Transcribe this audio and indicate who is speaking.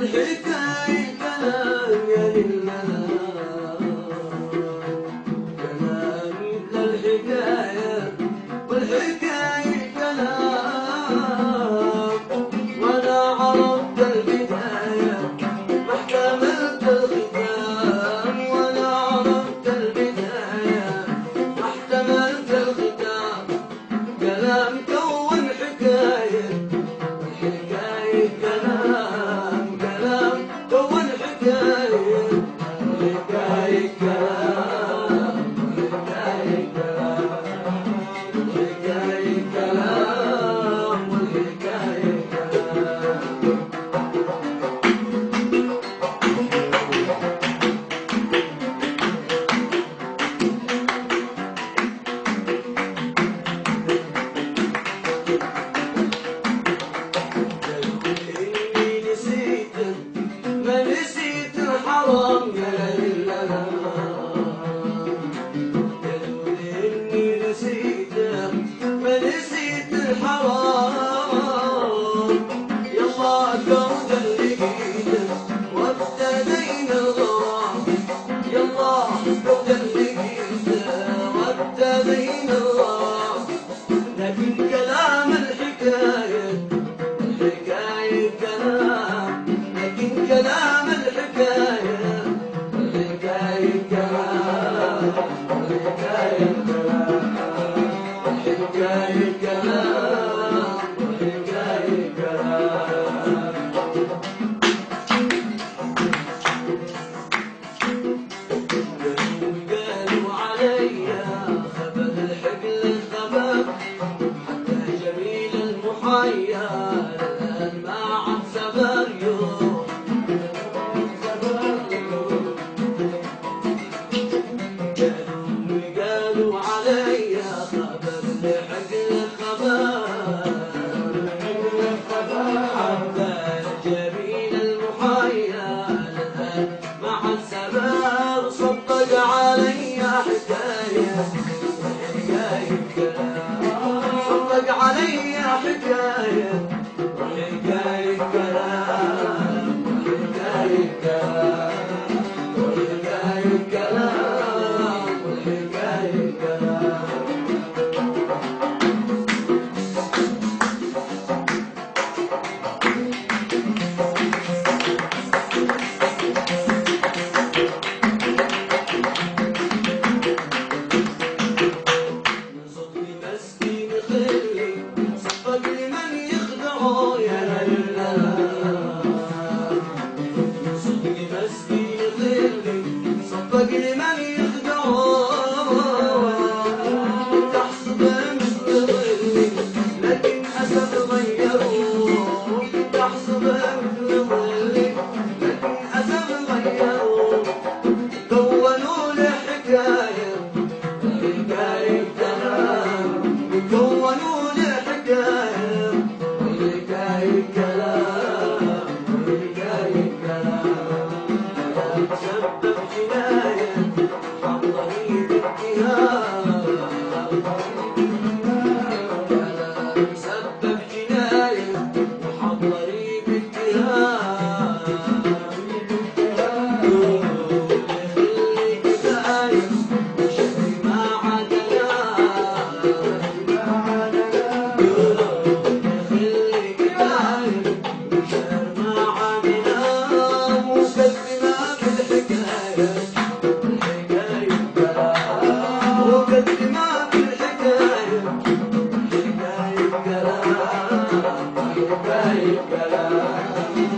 Speaker 1: والحكاية كلام يا لله، كلام مثل الحكاية والحكاية كلام، وأنا عرفت البداية ما احتملت الختام، وأنا عرفت البداية ما احتملت الختام، كلام كون حكاية والحكاية كلام، كلام كون حكاية والحكاية كلام، والحكاية كلام، والحكاية كلام، والحكاية كلام. إني نسيتك ما نسيت الحرام يا لله، قالوا إني نسيتك ما نسيت الحرام، يلا كون لقيتك وابتدينا الغرام، يلا كون لقيتك وابتدينا الغرام، لكن كلام الحكاية الحكاية كلام، لكن كلام الحكاية الحكاية كلام، الحكاية كلام، الحكاية كلام، الحكاية كلام. قالوا عليا خبر الحقل الخبر، حتى جميل المحيا الآن ما عاد سبر يوم، قالوا عليا خبر الحقل الخبر، حتى جميل المحيا الآن ما عاد سبر، صدق عليا حكاية حكاية كلام، صدق عليا حكاية حكاية كلام، حكاية كلام، حكاية كلام، حكاية كلام. صدقي مسكين خلي صدق لمن يخدعه يا لله، صدقي مسكين خلي صدق لمن يخدعه، تحسبه مثل ظلي لكن أسد غيره، تحسبه مثل ظلي لكن أسد غيره، كونوا له حكاية الحكاية كلام، كونوا له حكاية الحكاية كلام، الحكاية كلام، كلام سبب جناية حضري باتهام، كلام سبب جناية وحضري باتهام، خلي كفاية وشهري ما عدنا، خلي كفاية وشهر ما عدنا، وقلبي ما في الحكاية الحكاية كلام، وقلبي ما في الحكاية الحكاية كلام، الحكاية كلام.